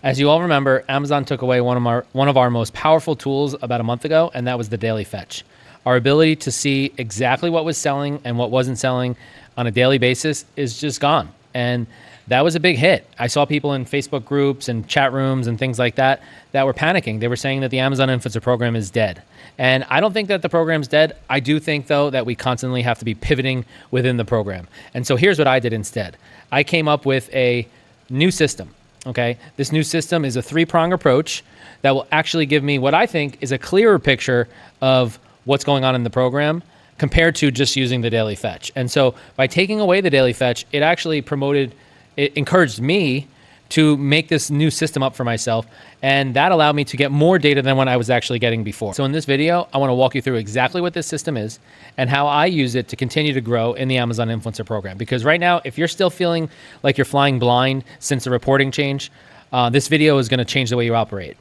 As you all remember, Amazon took away one of our most powerful tools about a month ago, and that was the daily fetch. Our ability to see exactly what was selling and what wasn't selling on a daily basis is just gone. And that was a big hit. I saw people in Facebook groups and chat rooms and things like that that were panicking. They were saying that the Amazon Influencer program is dead. And I don't think that the program's dead. I do think, though, that we constantly have to be pivoting within the program. And so here's what I did instead. I came up with a new system. Okay, this new system is a three-prong approach that will actually give me what I think is a clearer picture of what's going on in the program compared to just using the daily fetch. And so by taking away the daily fetch, it actually encouraged me to make this new system up for myself. And that allowed me to get more data than what I was actually getting before. So in this video, I want to walk you through exactly what this system is and how I use it to continue to grow in the Amazon Influencer program. Because right now, if you're still feeling like you're flying blind since the reporting change, this video is going to change the way you operate.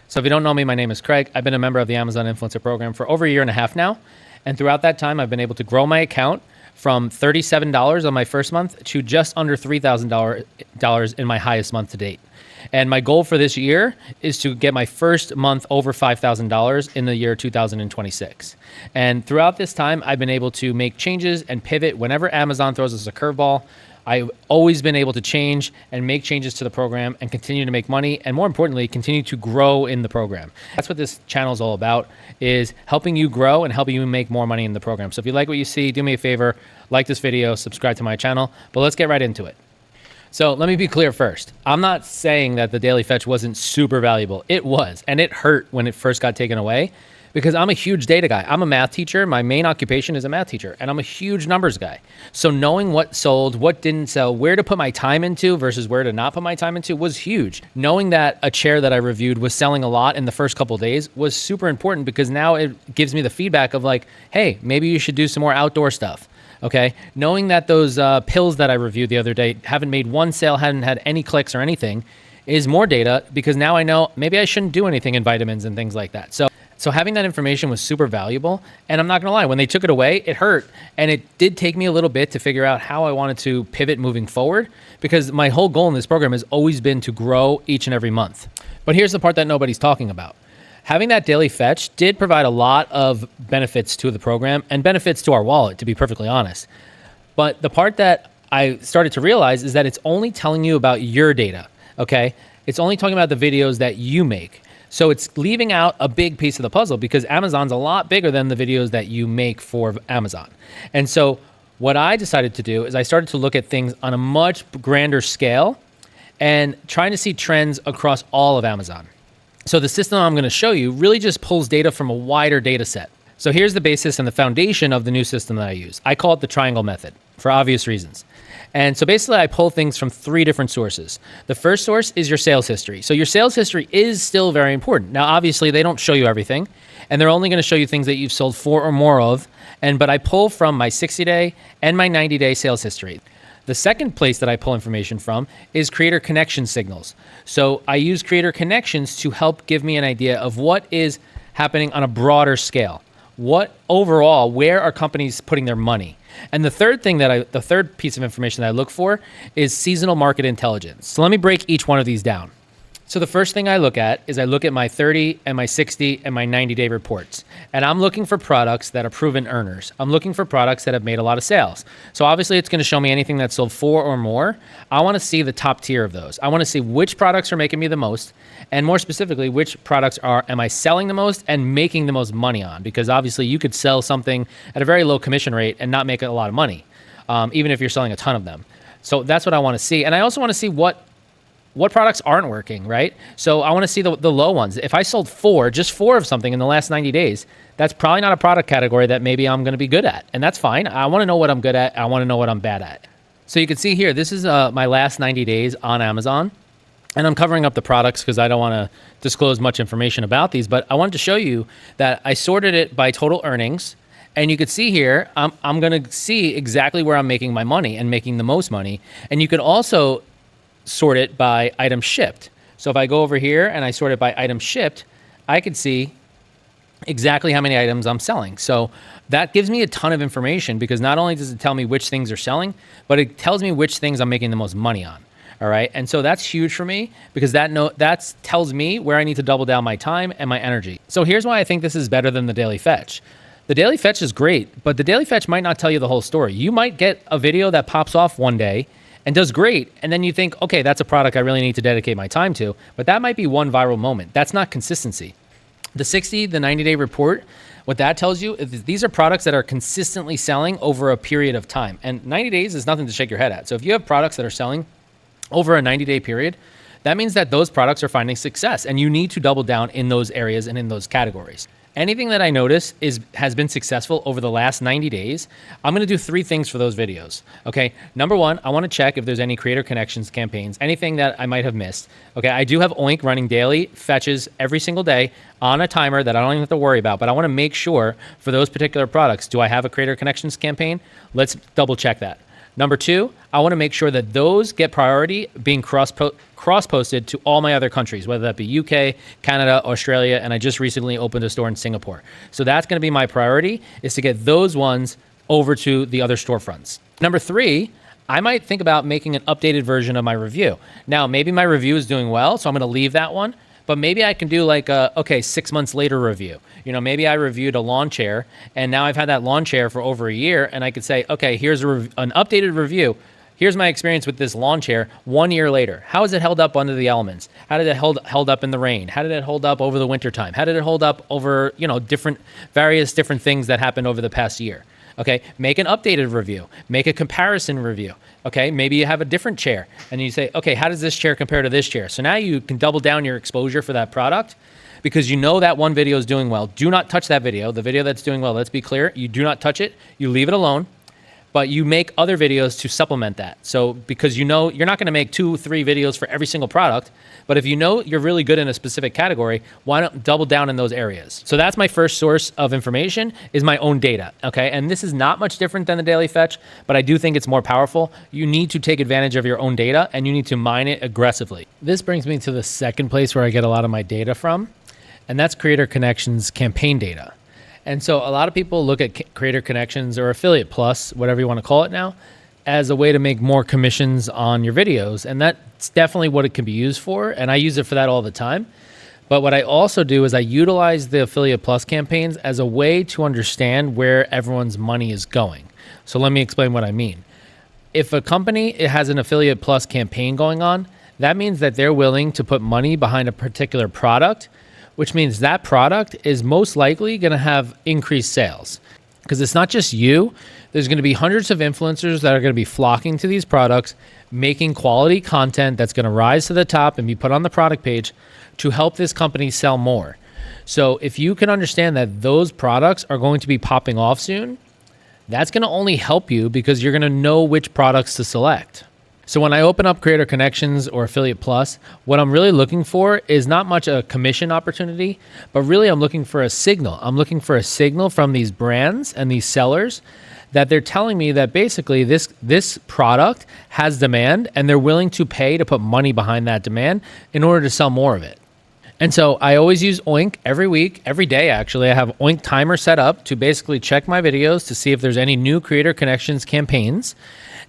So if you don't know me, my name is Craig. I've been a member of the Amazon Influencer program for over a year and a half now. And throughout that time, I've been able to grow my account from $37 on my first month to just under $3,000 in my highest month to date. And my goal for this year is to get my first month over $5,000 in the year 2026. And throughout this time, I've been able to make changes and pivot whenever Amazon throws us a curveball. I've always been able to change and make changes to the program and continue to make money, and more importantly, continue to grow in the program. That's what this channel is all about, is helping you grow and helping you make more money in the program. So if you like what you see, do me a favor, like this video, subscribe to my channel, but let's get right into it. So let me be clear first. I'm not saying that the daily fetch wasn't super valuable. It was, and it hurt when it first got taken away, because I'm a huge data guy. I'm a math teacher. My main occupation is a math teacher, and I'm a huge numbers guy. So knowing what sold, what didn't sell, where to put my time into versus where to not put my time into was huge. Knowing that a chair that I reviewed was selling a lot in the first couple of days was super important, because now it gives me the feedback of like, hey, maybe you should do some more outdoor stuff. Okay, knowing that those pills that I reviewed the other day haven't made one sale, hadn't had any clicks or anything, is more data, because now I know maybe I shouldn't do anything in vitamins and things like that. So having that information was super valuable. And I'm not gonna lie, when they took it away, it hurt. And it did take me a little bit to figure out how I wanted to pivot moving forward, because my whole goal in this program has always been to grow each and every month. But here's the part that nobody's talking about. Having that daily fetch did provide a lot of benefits to the program and benefits to our wallet, to be perfectly honest. But the part that I started to realize is that it's only telling you about your data, okay? It's only talking about the videos that you make. So it's leaving out a big piece of the puzzle, because Amazon's a lot bigger than the videos that you make for Amazon. And so what I decided to do is I started to look at things on a much grander scale and trying to see trends across all of Amazon. So the system I'm going to show you really just pulls data from a wider data set. So here's the basis and the foundation of the new system that I use. I call it the triangle method for obvious reasons. And so basically I pull things from three different sources. The first source is your sales history. So your sales history is still very important. Now, obviously they don't show you everything, and they're only going to show you things that you've sold 4 or more of. But I pull from my 60-day and my 90-day sales history. The second place that I pull information from is creator connection signals. So I use creator connections to help give me an idea of what is happening on a broader scale. What overall, where are companies putting their money? And the third piece of information that I look for is seasonal market intelligence. So let me break each one of these down. So the first thing I look at is I look at my 30 and my 60 and my 90-day reports. And I'm looking for products that are proven earners. I'm looking for products that have made a lot of sales. So obviously it's going to show me anything that sold 4 or more. I want to see the top tier of those. I want to see which products are making me the most, and more specifically, which products am I selling the most and making the most money on? Because obviously you could sell something at a very low commission rate and not make a lot of money, even if you're selling a ton of them. So that's what I want to see. And I also want to see what products aren't working, right? So I want to see the low ones. If I sold just four of something in the last 90 days, that's probably not a product category that maybe I'm going to be good at. And that's fine. I want to know what I'm good at. I want to know what I'm bad at. So you can see here, this is my last 90 days on Amazon. And I'm covering up the products because I don't want to disclose much information about these. But I wanted to show you that I sorted it by total earnings. And you could see here, I'm going to see exactly where I'm making my money and making the most money. And you could also sort it by item shipped. So if I go over here and I sort it by item shipped, I could see exactly how many items I'm selling. So that gives me a ton of information, because not only does it tell me which things are selling, but it tells me which things I'm making the most money on. All right. And so that's huge for me because that tells me where I need to double down my time and my energy. So here's why I think this is better than the daily fetch. The daily fetch is great, but the daily fetch might not tell you the whole story. You might get a video that pops off one day and does great, and then you think, okay, that's a product I really need to dedicate my time to, but that might be one viral moment. That's not consistency. The 60, the 90-day report, what that tells you is these are products that are consistently selling over a period of time, and 90 days is nothing to shake your head at. So if you have products that are selling over a 90-day period, that means that those products are finding success, and you need to double down in those areas and in those categories. Anything that I notice has been successful over the last 90 days, I'm going to do 3 things for those videos. Okay. Number 1, I want to check if there's any creator connections campaigns, anything that I might have missed. Okay. I do have Oink running daily fetches every single day on a timer that I don't even have to worry about, but I want to make sure for those particular products, do I have a creator connections campaign? Let's double check that. Number 2, I want to make sure that those get priority being cross-posted to all my other countries, whether that be UK, Canada, Australia, and I just recently opened a store in Singapore. So that's going to be my priority, is to get those ones over to the other storefronts. Number 3, I might think about making an updated version of my review. Now, maybe my review is doing well, so I'm going to leave that one. But maybe I can do like a, 6 months later review. You know, maybe I reviewed a lawn chair and now I've had that lawn chair for over a year and I could say, okay, here's an updated review. Here's my experience with this lawn chair 1 year later. How has it held up under the elements? How did it held up in the rain? How did it hold up over the winter time? How did it hold up over, various different things that happened over the past year? Okay, make an updated review, make a comparison review. Okay, maybe you have a different chair and you say, okay, how does this chair compare to this chair? So now you can double down your exposure for that product because you know that one video is doing well. Do not touch that video. The video that's doing well, let's be clear, you do not touch it. You leave it alone, but you make other videos to supplement that. So because you know you're not going to make 2-3 videos for every single product, but if you know you're really good in a specific category, why not double down in those areas? So that's my first source of information is my own data, okay? And this is not much different than the daily fetch, but I do think it's more powerful. You need to take advantage of your own data and you need to mine it aggressively. This brings me to the second place where I get a lot of my data from, and that's Creator Connections campaign data. And so a lot of people look at Creator Connections or Affiliate Plus, whatever you want to call it now, as a way to make more commissions on your videos. And that's definitely what it can be used for. And I use it for that all the time. But what I also do is I utilize the Affiliate Plus campaigns as a way to understand where everyone's money is going. So let me explain what I mean. If a company has an Affiliate Plus campaign going on, that means that they're willing to put money behind a particular product, which means that product is most likely going to have increased sales. Because it's not just you. There's going to be hundreds of influencers that are going to be flocking to these products, making quality content that's going to rise to the top and be put on the product page to help this company sell more. So if you can understand that those products are going to be popping off soon, that's going to only help you because you're going to know which products to select. So when I open up Creator Connections or Affiliate Plus, what I'm really looking for is not much a commission opportunity, but really I'm looking for a signal. I'm looking for a signal from these brands and these sellers that they're telling me that basically this product has demand and they're willing to pay to put money behind that demand in order to sell more of it. And so I always use Oink every week, every day actually. I have Oink timer set up to basically check my videos to see if there's any new Creator Connections campaigns.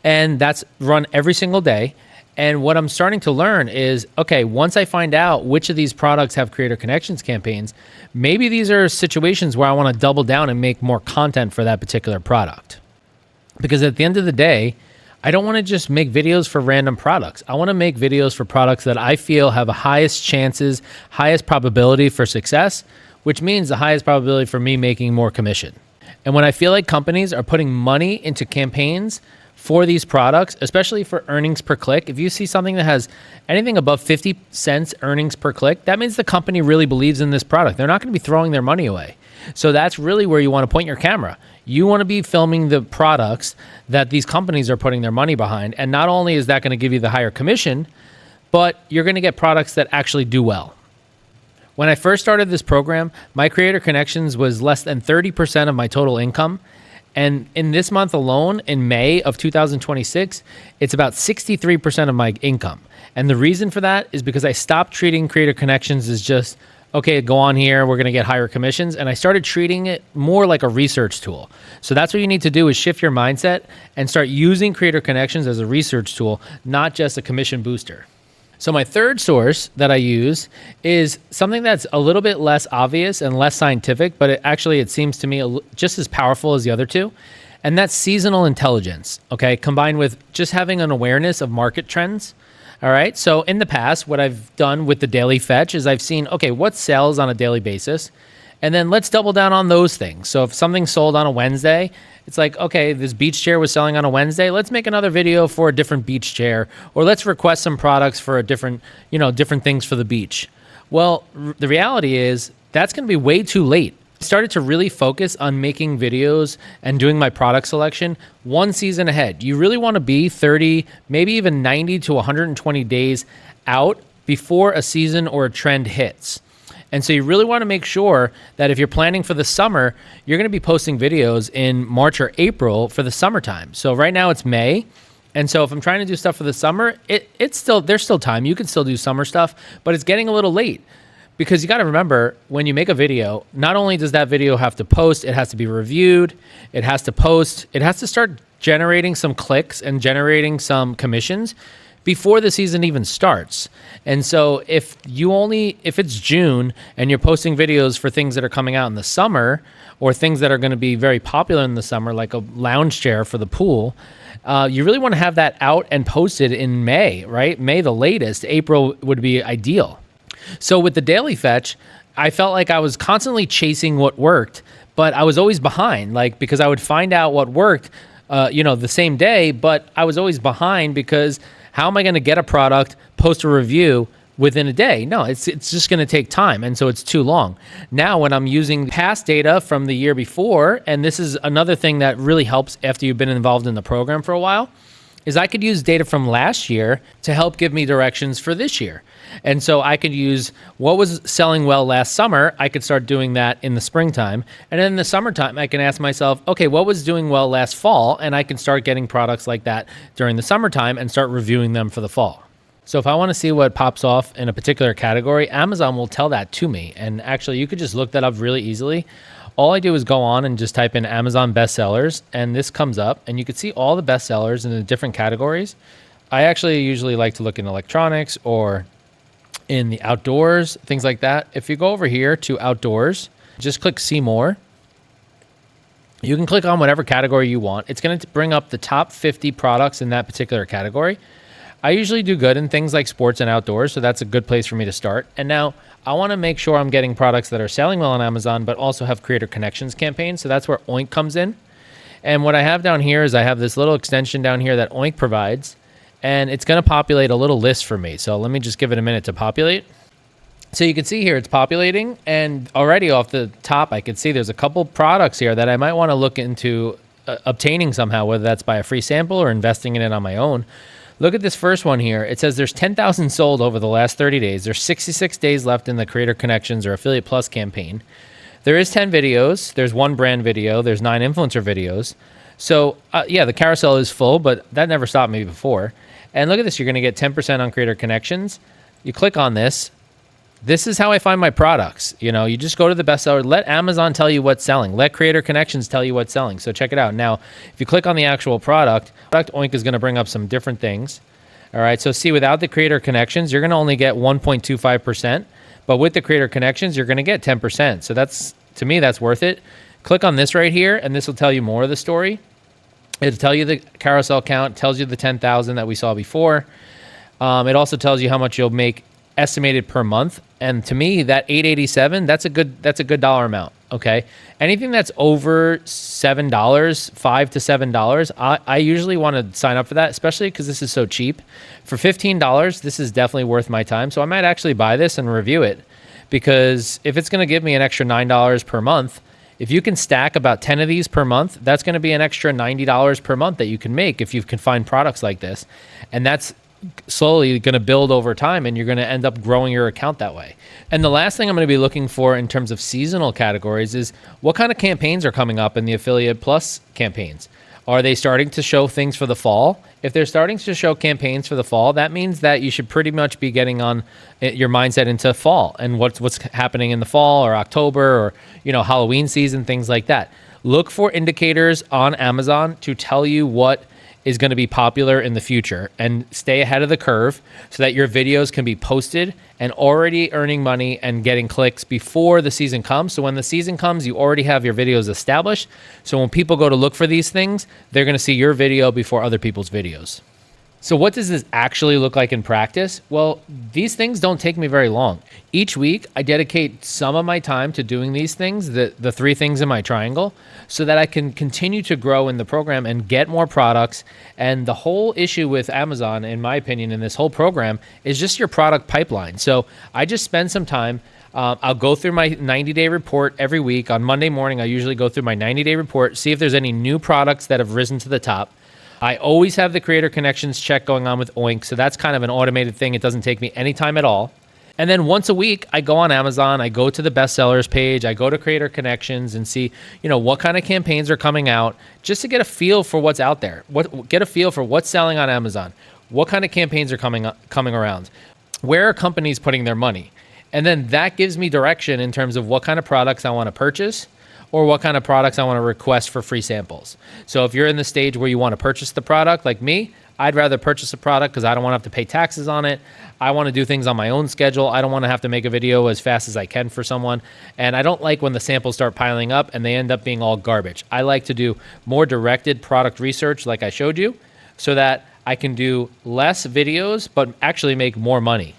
And that's run every single day. And what I'm starting to learn is, okay, once I find out which of these products have Creator Connections campaigns, maybe these are situations where I want to double down and make more content for that particular product. Because at the end of the day, I don't want to just make videos for random products. I want to make videos for products that I feel have the highest chances, highest probability for success, which means the highest probability for me making more commission. And when I feel like companies are putting money into campaigns for these products, especially for earnings per click, if you see something that has anything above 50 cents earnings per click, that means the company really believes in this product. They're not going to be throwing their money away. So that's really where you want to point your camera. You want to be filming the products that these companies are putting their money behind. And not only is that going to give you the higher commission, but you're going to get products that actually do well. When I first started this program, my Creator Connections was less than 30% of my total income. And in this month alone, in May of 2026, it's about 63% of my income. And the reason for that is because I stopped treating Creator Connections as just okay, go on here, we're going to get higher commissions. And I started treating it more like a research tool. So that's what you need to do, is shift your mindset and start using Creator Connections as a research tool, not just a commission booster. So my third source that I use is something that's a little bit less obvious and less scientific, but it seems to me just as powerful as the other two. And that's seasonal intelligence, okay? Combined with just having an awareness of market trends. All right, so in the past, what I've done with the daily fetch is I've seen, okay, what sells on a daily basis? And then let's double down on those things. So if something sold on a Wednesday, it's like, okay, this beach chair was selling on a Wednesday. Let's make another video for a different beach chair, or let's request some products for a different things for the beach. Well, the reality is that's going to be way too late. I started to really focus on making videos and doing my product selection one season ahead. You really want to be 30, maybe even 90 to 120 days out before a season or a trend hits. And so you really want to make sure that if you're planning for the summer, you're going to be posting videos in March or April for the summertime. So right now it's May. And so if I'm trying to do stuff for the summer, there's still time. You can still do summer stuff, but it's getting a little late. Because you got to remember, when you make a video, not only does that video have to post, it has to be reviewed, it has to post, it has to start generating some clicks and generating some commissions before the season even starts. And so if it's June and you're posting videos for things that are coming out in the summer, or things that are going to be very popular in the summer, like a lounge chair for the pool, you really want to have that out and posted in May, right? May the latest. April would be ideal. So with the daily fetch, I felt like I was constantly chasing what worked, but I was always behind, because I would find out what worked, the same day, but I was always behind because how am I going to get a product, post a review within a day? No, it's just going to take time, and so it's too long. Now, when I'm using past data from the year before, and this is another thing that really helps after you've been involved in the program for a while, is I could use data from last year to help give me directions for this year. And so I could use what was selling well last summer. I could start doing that in the springtime. And then in the summertime, I can ask myself, okay, what was doing well last fall? And I can start getting products like that during the summertime and start reviewing them for the fall. So if I want to see what pops off in a particular category, Amazon will tell that to me. And actually, you could just look that up really easily. All I do is go on and just type in Amazon bestsellers, and this comes up, and you can see all the bestsellers in the different categories. I actually usually like to look in electronics or in the outdoors, things like that. If you go over here to outdoors, just click see more. You can click on whatever category you want. It's going to bring up the top 50 products in that particular category. I usually do good in things like sports and outdoors, so that's a good place for me to start. And now I want to make sure I'm getting products that are selling well on Amazon, but also have Creator Connections campaigns. So that's where Oink comes in. And what I have down here is I have this little extension down here that Oink provides, and it's going to populate a little list for me. So let me just give it a minute to populate. So you can see here it's populating, and already off the top, I can see there's a couple products here that I might want to look into obtaining somehow, whether that's by a free sample or investing in it on my own. Look at this first one here. It says there's 10,000 sold over the last 30 days. There's 66 days left in the Creator Connections or Affiliate Plus campaign. There is 10 videos. There's 1 brand video. There's 9 influencer videos. So yeah, the carousel is full, but that never stopped me before. And look at this. You're going to get 10% on Creator Connections. You click on this. This is how I find my products. You just go to the bestseller. Let Amazon tell you what's selling. Let Creator Connections tell you what's selling. So check it out. Now, if you click on the actual product, Oink is going to bring up some different things. All right. So see, without the Creator Connections, you're going to only get 1.25%. But with the Creator Connections, you're going to get 10%. So to me, that's worth it. Click on this right here, and this will tell you more of the story. It'll tell you the carousel count, tells you the 10,000 that we saw before. It also tells you how much you'll make estimated per month. And to me, that $887, that's a good dollar amount. Okay. Anything that's over $7, $5 to $7, I usually want to sign up for that, especially because this is so cheap. For $15, this is definitely worth my time. So I might actually buy this and review it, because if it's going to give me an extra $9 per month, if you can stack about 10 of these per month, that's going to be an extra $90 per month that you can make if you can find products like this. And that's slowly going to build over time, and you're going to end up growing your account that way. And the last thing I'm going to be looking for in terms of seasonal categories is what kind of campaigns are coming up in the Affiliate Plus campaigns. Are they starting to show things for the fall? If they're starting to show campaigns for the fall, that means that you should pretty much be getting on your mindset into fall and what's happening in the fall or October or, Halloween season, things like that. Look for indicators on Amazon to tell you what is going to be popular in the future, and stay ahead of the curve so that your videos can be posted and already earning money and getting clicks before the season comes. So when the season comes, you already have your videos established. So when people go to look for these things, they're going to see your video before other people's videos. So what does this actually look like in practice? Well, these things don't take me very long. Each week, I dedicate some of my time to doing these things, the 3 things in my triangle, so that I can continue to grow in the program and get more products. And the whole issue with Amazon, in my opinion, in this whole program is just your product pipeline. So I just spend some time. I'll go through my 90-day report every week. On Monday morning, I usually go through my 90-day report, see if there's any new products that have risen to the top. I always have the creator connections check going on with Oink, so that's kind of an automated thing. It doesn't take me any time at all. And then once a week, I go on Amazon, I go to the bestsellers page, I go to creator connections and see, what kind of campaigns are coming out, just to get a feel for what's out there. Get a feel for what's selling on Amazon. What kind of campaigns are coming around? Where are companies putting their money? And then that gives me direction in terms of what kind of products I want to purchase, or what kind of products I want to request for free samples. So if you're in the stage where you want to purchase the product, like me, I'd rather purchase a product because I don't want to have to pay taxes on it. I want to do things on my own schedule. I don't want to have to make a video as fast as I can for someone. And I don't like when the samples start piling up and they end up being all garbage. I like to do more directed product research like I showed you, so that I can do less videos but actually make more money.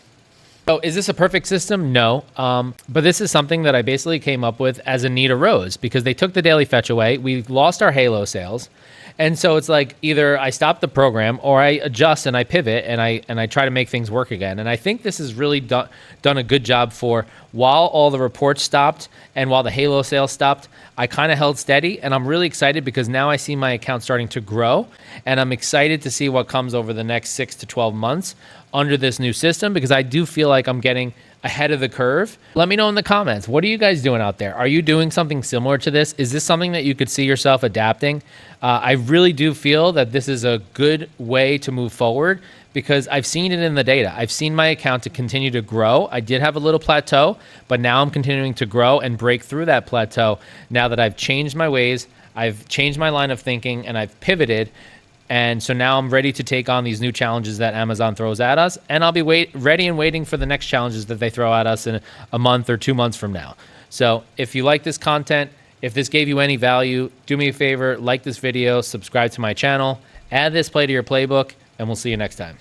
So is this a perfect system? No. But this is something that I basically came up with as a need arose because they took the daily fetch away. We lost our Halo sales. And so it's like either I stop the program or I adjust and I pivot and I try to make things work again. And I think this has really done a good job for while all the reports stopped and while the Halo sales stopped, I kind of held steady, and I'm really excited because now I see my account starting to grow, and I'm excited to see what comes over the next 6 to 12 months under this new system because I do feel like I'm getting ahead of the curve. Let me know in the comments. What are you guys doing out there? Are you doing something similar to this? Is this something that you could see yourself adapting? I really do feel that this is a good way to move forward because I've seen it in the data. I've seen my account to continue to grow. I did have a little plateau, but now I'm continuing to grow and break through that plateau now that I've changed my ways, I've changed my line of thinking, and I've pivoted. And so now I'm ready to take on these new challenges that Amazon throws at us, and I'll be ready and waiting for the next challenges that they throw at us in a month or 2 months from now. So if you like this content, if this gave you any value, do me a favor, like this video, subscribe to my channel, add this play to your playbook, and we'll see you next time.